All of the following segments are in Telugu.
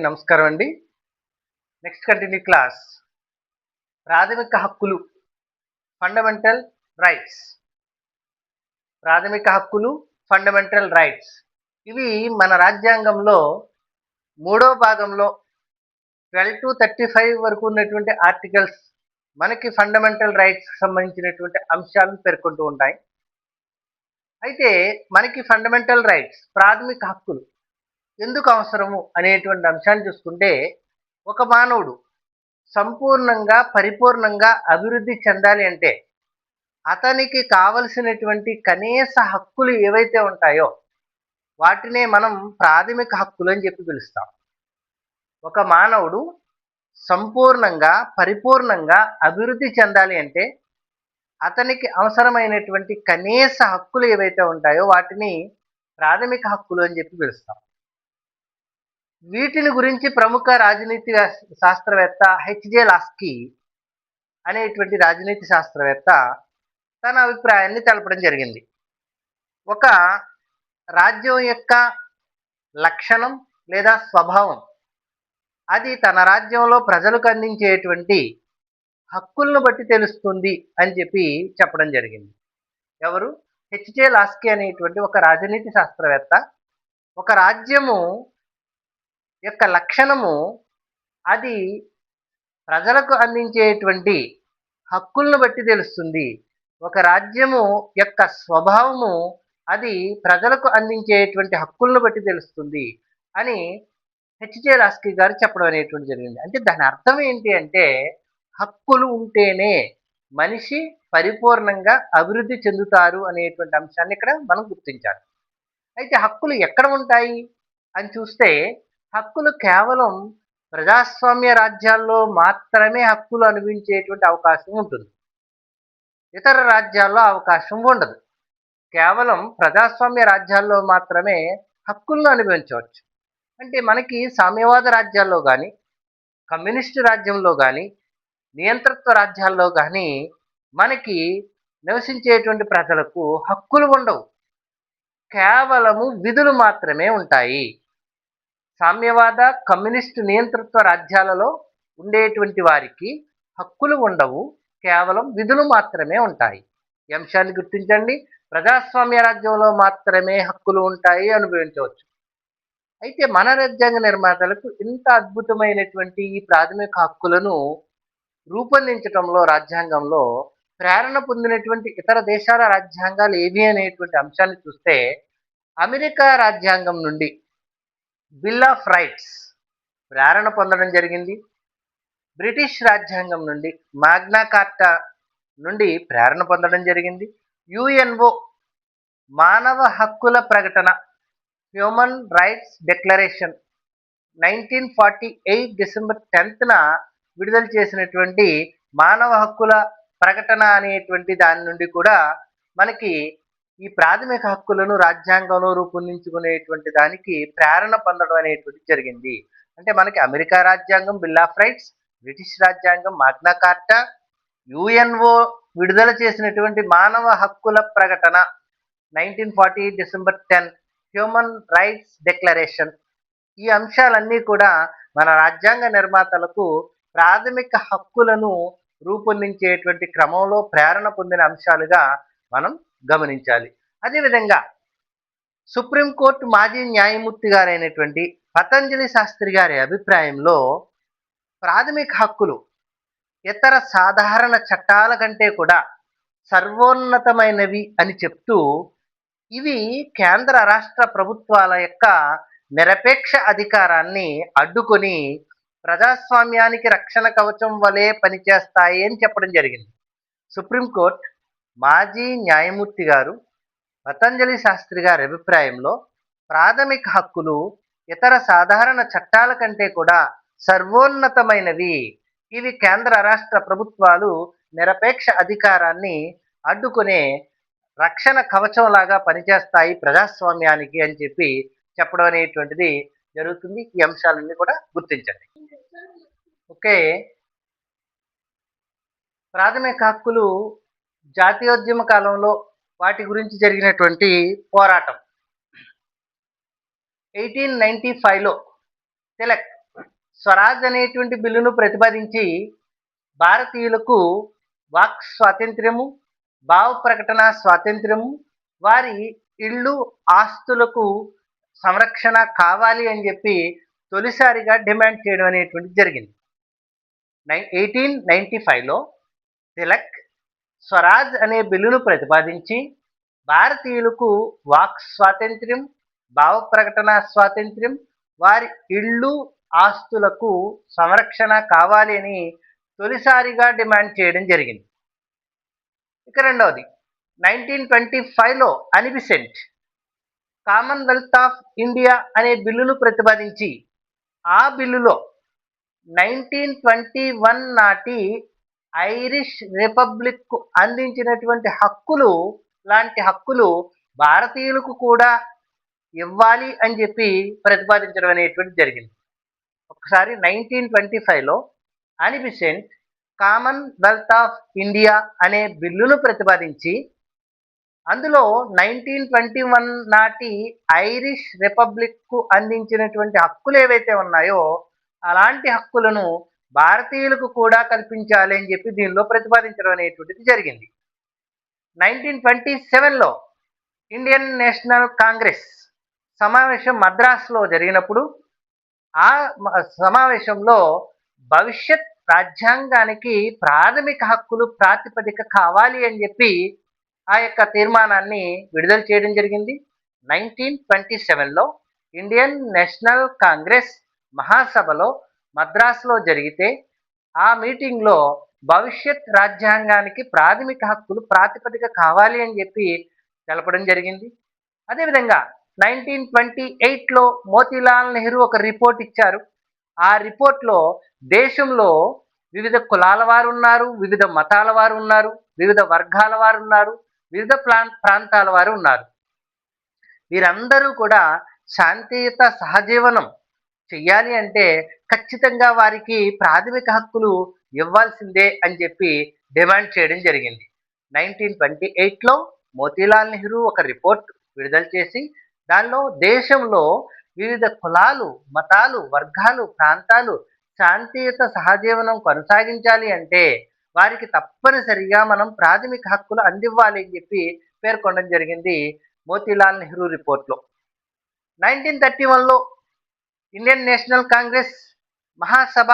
నమస్కారం అండి. నెక్స్ట్ కంటిన్యూ క్లాస్ ప్రాథమిక హక్కులు, ఫండమెంటల్ రైట్స్. ప్రాథమిక హక్కులు, ఫండమెంటల్ రైట్స్ ఇవి మన రాజ్యాంగంలో మూడో భాగంలో 12 to 35 వరకు ఉన్నటువంటి ఆర్టికల్స్ మనకి ఫండమెంటల్ రైట్స్ సంబంధించినటువంటి అంశాలను పేర్కొంటూ ఉంటాయి. అయితే మనకి ఫండమెంటల్ రైట్స్, ప్రాథమిక హక్కులు ఎందుకు అవసరము అనేటువంటి అంశాన్ని చూసుకుంటే, ఒక మానవుడు సంపూర్ణంగా, పరిపూర్ణంగా అభివృద్ధి చెందాలి అంటే అతనికి కావలసినటువంటి కనీస హక్కులు ఏవైతే ఉంటాయో వాటినే మనం ప్రాథమిక హక్కులు అని చెప్పి పిలుస్తాం. ఒక మానవుడు సంపూర్ణంగా, పరిపూర్ణంగా అభివృద్ధి చెందాలి అంటే అతనికి అవసరమైనటువంటి కనీస హక్కులు ఏవైతే ఉంటాయో వాటిని ప్రాథమిక హక్కులు అని చెప్పి పిలుస్తాం. వీటిని గురించి ప్రముఖ రాజనీతి శాస్త్రవేత్త హెచ్జే లాస్కీ అనేటువంటి రాజనీతి శాస్త్రవేత్త తన అభిప్రాయాన్ని తెలపడం జరిగింది. ఒక రాజ్యం యొక్క లక్షణం లేదా స్వభావం అది తన రాజ్యంలో ప్రజలకు అందించేటువంటి హక్కులను బట్టి తెలుస్తుంది అని చెప్పి చెప్పడం జరిగింది. ఎవరు? హెచ్జే లాస్కీ అనేటువంటి ఒక రాజనీతి శాస్త్రవేత్త. ఒక రాజ్యము యొక్క లక్షణము అది ప్రజలకు అందించేటువంటి హక్కులను బట్టి తెలుస్తుంది. ఒక రాజ్యము యొక్క స్వభావము అది ప్రజలకు అందించేటువంటి హక్కులను బట్టి తెలుస్తుంది అని హెచ్జే లాస్కీ గారు చెప్పడం అనేటువంటి జరిగింది. అంటే దాని అర్థం ఏంటి అంటే, హక్కులు ఉంటేనే మనిషి పరిపూర్ణంగా అభివృద్ధి చెందుతారు అనేటువంటి అంశాన్ని ఇక్కడ మనం గుర్తించాలి. అయితే హక్కులు ఎక్కడ ఉంటాయి అని చూస్తే, హక్కులు కేవలం ప్రజాస్వామ్య రాజ్యాల్లో మాత్రమే హక్కులు అనుభవించేటువంటి అవకాశం ఉంటుంది. ఇతర రాజ్యాల్లో అవకాశం ఉండదు. కేవలం ప్రజాస్వామ్య రాజ్యాల్లో మాత్రమే హక్కులను అనుభవించవచ్చు. అంటే మనకి సామ్యవాద రాజ్యాల్లో కానీ, కమ్యూనిస్టు రాజ్యంలో కానీ, నియంతృత్వ రాజ్యాల్లో కానీ మనకి నివసించేటువంటి ప్రజలకు హక్కులు ఉండవు. కేవలము విధులు మాత్రమే ఉంటాయి. సామ్యవాద, కమ్యూనిస్టు, నియంతృత్వ రాజ్యాలలో ఉండేటువంటి వారికి హక్కులు ఉండవు, కేవలం విధులు మాత్రమే ఉంటాయి. ఈ అంశాన్ని గుర్తించండి. ప్రజాస్వామ్య రాజ్యంలో మాత్రమే హక్కులు ఉంటాయి, అనుభవించవచ్చు. అయితే మన రాజ్యాంగ నిర్మాతలకు ఇంత అద్భుతమైనటువంటి ఈ ప్రాథమిక హక్కులను రూపొందించడంలో, రాజ్యాంగంలో ప్రేరణ పొందినటువంటి ఇతర దేశాల రాజ్యాంగాలు ఏవి అనేటువంటి అంశాన్ని చూస్తే, అమెరికా రాజ్యాంగం నుండి బిల్ ఆఫ్ రైట్స్ ప్రేరణ పొందడం జరిగింది. బ్రిటిష్ రాజ్యాంగం నుండి మాగ్నా కార్టా నుండి ప్రేరణ పొందడం జరిగింది. యుఎన్ఓ మానవ హక్కుల ప్రకటన, హ్యూమన్ రైట్స్ డిక్లరేషన్ 1948 డిసెంబర్ 10న విడుదల చేసినటువంటి మానవ హక్కుల ప్రకటన అనేటువంటి దాని నుండి కూడా మనకి ఈ ప్రాథమిక హక్కులను రాజ్యాంగంలో రూపొందించుకునేటువంటి దానికి ప్రేరణ పొందడం అనేటువంటి జరిగింది. అంటే మనకి అమెరికా రాజ్యాంగం బిల్ ఆఫ్ రైట్స్, బ్రిటిష్ రాజ్యాంగం మాగ్నా కార్టా, యుఎన్ఓ విడుదల చేసినటువంటి మానవ హక్కుల ప్రకటన 1948 డిసెంబర్ 10, హ్యూమన్ రైట్స్ డిక్లరేషన్, ఈ అంశాలన్నీ కూడా మన రాజ్యాంగ నిర్మాతలకు ప్రాథమిక హక్కులను రూపొందించేటువంటి క్రమంలో ప్రేరణ పొందిన అంశాలుగా మనం గమనించాలి. అదేవిధంగా సుప్రీంకోర్టు మాజీ న్యాయమూర్తి గారైనటువంటి పతంజలి శాస్త్రి గారి అభిప్రాయంలో ప్రాథమిక హక్కులు ఇతర సాధారణ చట్టాల కంటే కూడా సర్వోన్నతమైనవి అని చెప్తూ, ఇవి కేంద్ర రాష్ట్ర ప్రభుత్వాల యొక్క నిరపేక్ష అధికారాన్ని అడ్డుకొని ప్రజాస్వామ్యానికి రక్షణ కవచం వలె పనిచేస్తాయి అని చెప్పడం జరిగింది. సుప్రీంకోర్టు మాజీ న్యాయమూర్తి గారు పతంజలి శాస్త్రి గారి అభిప్రాయంలో ప్రాథమిక హక్కులు ఇతర సాధారణ చట్టాల కంటే కూడా సర్వోన్నతమైనవి. ఇవి కేంద్ర రాష్ట్ర ప్రభుత్వాలు నిరపేక్ష అధికారాన్ని అడ్డుకునే రక్షణ కవచంలాగా పనిచేస్తాయి ప్రజాస్వామ్యానికి అని చెప్పి చెప్పడం అనేటువంటిది జరుగుతుంది. ఈ అంశాలన్నీ కూడా గుర్తించండి. ఓకే, ప్రాథమిక హక్కులు జాతీయోద్యమ కాలంలో వాటి గురించి జరిగినటువంటి పోరాటం 1895లో తిలక్ స్వరాజ్ అనేటువంటి బిల్లును ప్రతిపాదించి భారతీయులకు వాక్ స్వాతంత్ర్యము, భావ ప్రకటన స్వాతంత్ర్యము, వారి ఇళ్ళు, ఆస్తులకు సంరక్షణ కావాలి అని చెప్పి తొలిసారిగా డిమాండ్ చేయడం అనేటువంటిది జరిగింది. 1895లో తిలక్ స్వరాజ్ అనే బిల్లును ప్రతిపాదించి భారతీయులకు వాక్ స్వాతంత్ర్యం, భావ ప్రకటన స్వాతంత్ర్యం, వారి ఇళ్ళు, ఆస్తులకు సంరక్షణ కావాలి అని తొలిసారిగా డిమాండ్ చేయడం జరిగింది. ఇక రెండవది 1925లో అనిబిసెంట్ కామన్వెల్త్ ఆఫ్ ఇండియా అనే బిల్లును ప్రతిపాదించి ఆ బిల్లులో 1921 నాటి ఐరిష్ రిపబ్లిక్ అందించినటువంటి హక్కులు లాంటి హక్కులు భారతీయులకు కూడా ఇవ్వాలి అని చెప్పి ప్రతిపాదించడం అనేటువంటి జరిగింది. ఒకసారి 1925లో అనిబిసెంట్ కామన్వెల్త్ ఆఫ్ ఇండియా అనే బిల్లును ప్రతిపాదించి అందులో 1921 నాటి ఐరిష్ రిపబ్లిక్ అందించినటువంటి హక్కులు ఏవైతే ఉన్నాయో అలాంటి హక్కులను భారతీయులకు కూడా కల్పించాలి అని చెప్పి దీనిలో ప్రతిపాదించడం అనేటువంటిది జరిగింది. 1927లో ఇండియన్ నేషనల్ కాంగ్రెస్ సమావేశం మద్రాసులో జరిగినప్పుడు ఆ సమావేశంలో భవిష్యత్ రాజ్యాంగానికి ప్రాథమిక హక్కులు ప్రాతిపదిక కావాలి అని చెప్పి ఆ యొక్క తీర్మానాన్ని విడుదల చేయడం జరిగింది. 1927లో ఇండియన్ నేషనల్ కాంగ్రెస్ మహాసభలో మద్రాసులో జరిగితే ఆ మీటింగ్లో భవిష్యత్ రాజ్యాంగానికి ప్రాథమిక హక్కులు ప్రాతిపదిక కావాలి అని చెప్పి తెలపడం జరిగింది. అదేవిధంగా 1928లో మోతీలాల్ నెహ్రూ ఒక రిపోర్ట్ ఇచ్చారు. ఆ రిపోర్ట్లో దేశంలో వివిధ కులాల వారు ఉన్నారు, వివిధ మతాల వారు ఉన్నారు, వివిధ వర్గాల వారు ఉన్నారు, వివిధ ప్రాంతాల వారు ఉన్నారు. వీరందరూ కూడా శాంతియుత సహజీవనం చెయ్యాలి అంటే ఖచ్చితంగా వారికి ప్రాథమిక హక్కులు ఇవ్వాల్సిందే అని చెప్పి డిమాండ్ చేయడం జరిగింది. 1928లో మోతీలాల్ నెహ్రూ ఒక రిపోర్ట్ విడుదల చేసి దానిలో దేశంలో వివిధ కులాలు, మతాలు, వర్గాలు, ప్రాంతాలు శాంతియుత సహజీవనం కొనసాగించాలి అంటే వారికి తప్పనిసరిగా మనం ప్రాథమిక హక్కులు అందివ్వాలి అని చెప్పి పేర్కొనడం జరిగింది మోతీలాల్ నెహ్రూ రిపోర్ట్లో. 1931లో ఇండియన్ నేషనల్ కాంగ్రెస్ మహాసభ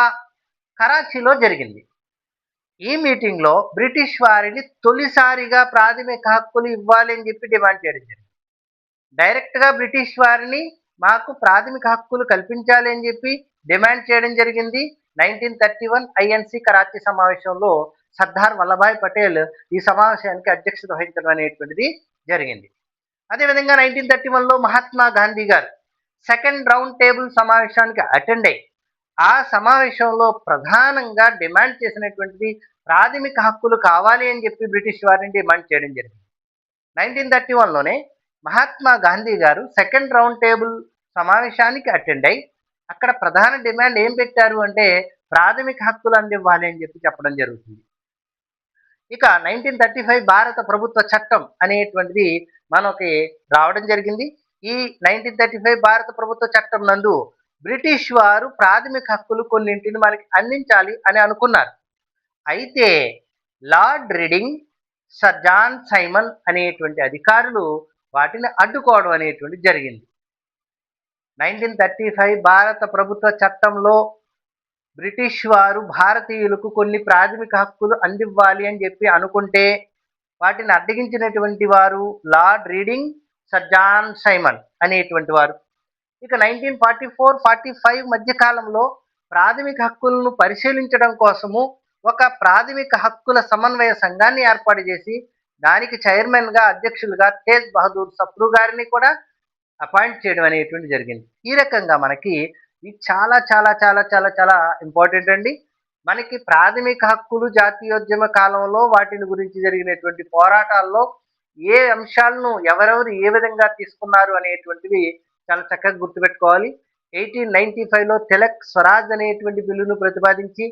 కరాచీలో జరిగింది. ఈ మీటింగ్లో బ్రిటిష్ వారిని తొలిసారిగా ప్రాథమిక హక్కులు ఇవ్వాలి అని చెప్పి డిమాండ్ చేయడం జరిగింది. డైరెక్ట్గా బ్రిటిష్ వారిని మాకు ప్రాథమిక హక్కులు కల్పించాలి అని చెప్పి డిమాండ్ చేయడం జరిగింది. 1931 ఐఎన్సి కరాచీ సమావేశంలో సర్దార్ వల్లభాయ్ పటేల్ ఈ సమావేశానికి అధ్యక్షత వహించడం అనేటువంటిది జరిగింది. అదేవిధంగా 1931లో మహాత్మా గాంధీ గారు సెకండ్ రౌండ్ టేబుల్ సమావేశానికి అటెండ్ అయ్యి ఆ సమావేశంలో ప్రధానంగా డిమాండ్ చేసినటువంటిది ప్రాథమిక హక్కులు కావాలి అని చెప్పి బ్రిటిష్ వారిని డిమాండ్ చేయడం జరిగింది. 1931లోనే మహాత్మా గాంధీ గారు సెకండ్ రౌండ్ టేబుల్ సమావేశానికి అటెండ్ అయ్యి అక్కడ ప్రధాన డిమాండ్ ఏం పెట్టారు అంటే ప్రాథమిక హక్కులు అందివ్వాలి అని చెప్పి చెప్పడం జరుగుతుంది. ఇక 1935 భారత ప్రభుత్వ చట్టం అనేటువంటిది మనకి రావడం జరిగింది. ఈ 1935 భారత ప్రభుత్వ చట్టం నందు బ్రిటిష్ వారు ప్రాథమిక హక్కులు కొన్నింటిని మనకి అందించాలి అని అనుకున్నారు. అయితే Lord Reading, Sir John Simon అనేటువంటి అధికారులు వాటిని అడ్డుకోవడం అనేటువంటిది జరిగింది. 1935 భారత ప్రభుత్వ చట్టంలో బ్రిటిష్ వారు భారతీయులకు కొన్ని ప్రాథమిక హక్కులు అందివ్వాలి అని చెప్పి అనుకుంటే వాటిని అడ్డగించినటువంటి వారు Lord Reading, Sir John Simon అనేటువంటి వారు. ఇక 1944-45 మధ్య కాలంలో ప్రాథమిక హక్కులను పరిశీలించడం కోసము ఒక ప్రాథమిక హక్కుల సమన్వయ సంఘాన్ని ఏర్పాటు చేసి దానికి చైర్మన్గా, అధ్యక్షులుగా తేజ్ బహదూర్ సప్రు గారిని కూడా అపాయింట్ చేయడం అనేటువంటి జరిగింది. ఈ రకంగా మనకి ఇది చాలా చాలా చాలా చాలా చాలా ఇంపార్టెంట్ అండి. మనకి ప్రాథమిక హక్కులు జాతీయోద్యమ కాలంలో వాటిని గురించి జరిగినటువంటి పోరాటాల్లో ఏ అంశాలను ఎవరెవరు ఏ విధంగా తీసుకున్నారు అనేటువంటివి చాలా చక్కగా గుర్తుపెట్టుకోవాలి. 1895లో తిలక్ స్వరాజ్ అనేటువంటి బిల్లును ప్రతిపాదించి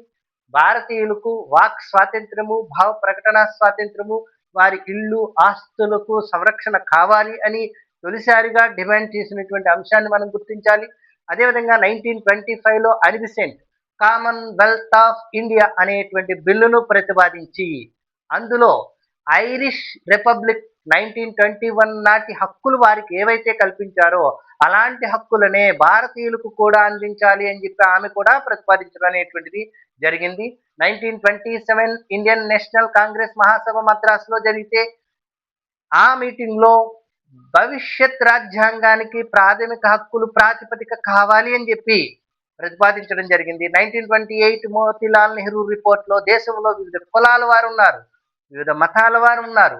భారతీయులకు వాక్ స్వాతంత్రము, భావ ప్రకటన స్వాతంత్రము, వారి ఇళ్ళు, ఆస్తులకు సంరక్షణ కావాలి అని తొలిసారిగా డిమాండ్ చేసినటువంటి అంశాన్ని మనం గుర్తించాలి. అదేవిధంగా 1925లో అనిబిసెంట్ కామన్వెల్త్ ఆఫ్ ఇండియా అనేటువంటి బిల్లును ప్రతిపాదించి అందులో ఐరిష్ రిపబ్లిక్ 1921 నాటి హక్కులు వారికి ఏవైతే కల్పించారో అలాంటి హక్కులనే భారతీయులకు కూడా అందించాలి అని చెప్పి ఆమె కూడా ప్రతిపాదించడం అనేటువంటిది జరిగింది. 1927 ఇండియన్ నేషనల్ కాంగ్రెస్ మహాసభ మద్రాసులో జరిగితే ఆ మీటింగ్లో భవిష్యత్ రాజ్యాంగానికి ప్రాథమిక హక్కులు ప్రాతిపదిక కావాలి అని చెప్పి ప్రతిపాదించడం జరిగింది. 1928 మోతీలాల్ నెహ్రూ రిపోర్ట్లో దేశంలో వివిధ కులాల వారు ఉన్నారు, వివిధ మతాల వారు ఉన్నారు,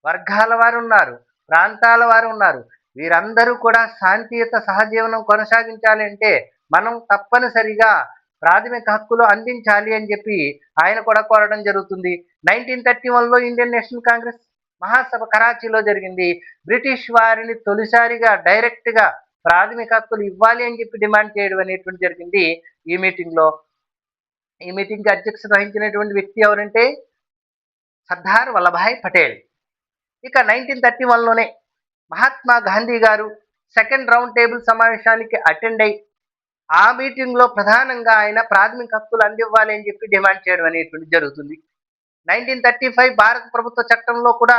వర్గాల వారు ఉన్నారు, ప్రాంతాల వారు ఉన్నారు. వీరందరూ కూడా శాంతియుత సహజీవనం కొనసాగించాలి అంటే మనం తప్పనిసరిగా ప్రాథమిక హక్కులు అందించాలి అని చెప్పి ఆయన కూడా కోరడం జరుగుతుంది. 1931లో ఇండియన్ నేషనల్ కాంగ్రెస్ మహాసభ కరాచీలో జరిగింది. బ్రిటిష్ వారిని తొలిసారిగా డైరెక్ట్గా ప్రాథమిక హక్కులు ఇవ్వాలి అని చెప్పి డిమాండ్ చేయడం అనేటువంటి జరిగింది ఈ మీటింగ్లో. ఈ మీటింగ్కి అధ్యక్షత వహించినటువంటి వ్యక్తి ఎవరంటే సర్దార్ వల్లభాయ్ పటేల్. ఇక 1931లోనే మహాత్మా గాంధీ గారు సెకండ్ రౌండ్ టేబుల్ సమావేశానికి అటెండ్ అయ్యి ఆ మీటింగ్లో ప్రధానంగా ఆయన ప్రాథమిక హక్కులు అందివ్వాలి అని చెప్పి డిమాండ్ చేయడం అనేటువంటి జరుగుతుంది. 1935 భారత ప్రభుత్వ చట్టంలో కూడా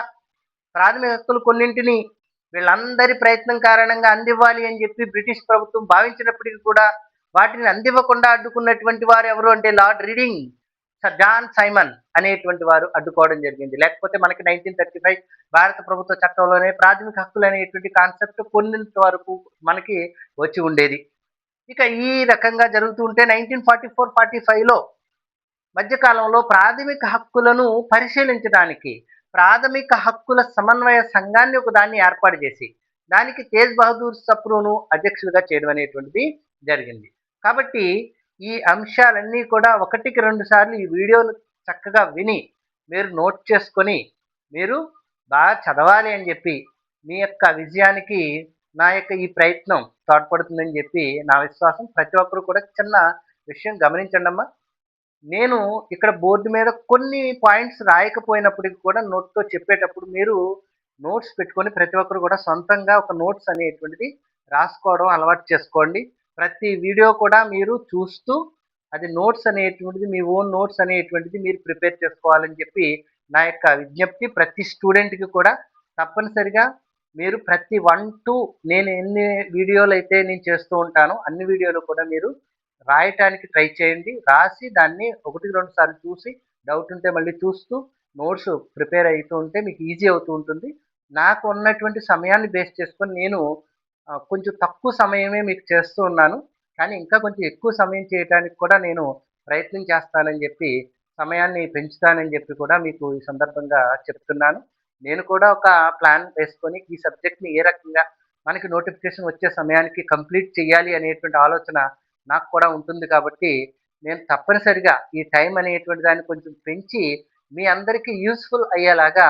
ప్రాథమిక హక్కులు కొన్నింటిని వీళ్ళందరి ప్రయత్నం కారణంగా అందివ్వాలి అని చెప్పి బ్రిటిష్ ప్రభుత్వం భావించినప్పటికీ కూడా వాటిని అందివ్వకుండా అడ్డుకున్నటువంటి వారు ఎవరు అంటే Lord Reading, Sir John Simon అనేటువంటి వారు అడ్డుకోవడం జరిగింది. లేకపోతే మనకి 1935 భారత ప్రభుత్వ చట్టంలోనే ప్రాథమిక హక్కులు అనేటువంటి కాన్సెప్ట్ కొన్నింటి వరకు మనకి వచ్చి ఉండేది. ఇక ఈ రకంగా జరుగుతూ ఉంటే 1944-45లో మధ్యకాలంలో ప్రాథమిక హక్కులను పరిశీలించడానికి ప్రాథమిక హక్కుల సమన్వయ సంఘాన్ని ఒక దాన్ని ఏర్పాటు చేసి దానికి తేజ్ బహదూర్ సప్రూను అధ్యక్షులుగా చేయడం అనేటువంటిది జరిగింది. కాబట్టి ఈ అంశాలన్నీ కూడా ఒకటికి రెండు సార్లు ఈ వీడియోను చక్కగా విని మీరు నోట్ చేసుకొని మీరు బాగా చదవాలి అని చెప్పి మీ యొక్క విజయానికి నా యొక్క ఈ ప్రయత్నం తోడ్పడుతుందని చెప్పి నా విశ్వాసం. ప్రతి ఒక్కరు కూడా చిన్న విషయం గమనించండి అమ్మా. నేను ఇక్కడ బోర్డు మీద కొన్ని పాయింట్స్ రాయకపోయినప్పటికీ కూడా నోట్తో చెప్పేటప్పుడు మీరు నోట్స్ పెట్టుకొని ప్రతి ఒక్కరు కూడా సొంతంగా ఒక నోట్స్ అనేటువంటిది రాసుకోవడం అలవాటు చేసుకోండి. ప్రతి వీడియో కూడా మీరు చూస్తూ అది నోట్స్ అనేటువంటిది మీ ఓన్ నోట్స్ అనేటువంటిది మీరు ప్రిపేర్ చేసుకోవాలని చెప్పి నా యొక్క విజ్ఞప్తి. ప్రతి స్టూడెంట్కి కూడా తప్పనిసరిగా మీరు ప్రతి 1 to నేను ఎన్ని వీడియోలు అయితే నేను చేస్తూ ఉంటానో అన్ని వీడియోలు కూడా మీరు రాయటానికి ట్రై చేయండి. రాసి దాన్ని 1-2 సార్లు చూసి డౌట్ ఉంటే మళ్ళీ చూస్తూ నోట్స్ ప్రిపేర్ అవుతూ ఉంటే మీకు ఈజీ అవుతూ ఉంటుంది. నాకు ఉన్నటువంటి సమయాన్ని బేస్ చేసుకొని నేను కొంచెం తక్కువ సమయమే మీకు చేస్తూ ఉన్నాను. కానీ ఇంకా కొంచెం ఎక్కువ సమయం చేయడానికి కూడా నేను ప్రయత్నం చేస్తానని చెప్పి సమయాన్ని పెంచుతానని చెప్పి కూడా మీకు ఈ సందర్భంగా చెప్తున్నాను. నేను కూడా ఒక ప్లాన్ వేసుకొని ఈ సబ్జెక్ట్ని ఏ రకంగా మనకి నోటిఫికేషన్ వచ్చే సమయానికి కంప్లీట్ చేయాలి అనేటువంటి ఆలోచన నాకు కూడా ఉంటుంది. కాబట్టి నేను తప్పనిసరిగా ఈ టైం అనేటువంటి దాన్ని కొంచెం పెంచి మీ అందరికీ యూస్ఫుల్ అయ్యేలాగా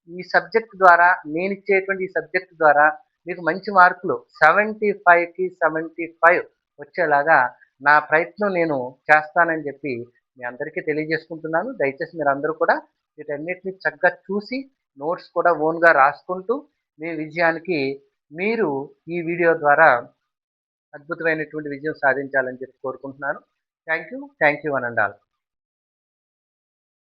ఈ సబ్జెక్ట్ ద్వారా నేను ఇచ్చేటువంటి ఈ సబ్జెక్ట్ ద్వారా మీకు మంచి మార్కులు 75కి 75 వచ్చేలాగా నా ప్రయత్నం నేను చేస్తానని చెప్పి మీ అందరికీ తెలియజేసుకుంటున్నాను. దయచేసి మీరు అందరూ కూడా వీటన్నిటిని చక్కగా చూసి నోట్స్ కూడా ఓన్గా రాసుకుంటూ మీ విజయానికి మీరు ఈ వీడియో ద్వారా అద్భుతమైనటువంటి విజయం సాధించాలని చెప్పి కోరుకుంటున్నాను. Thank you one and all.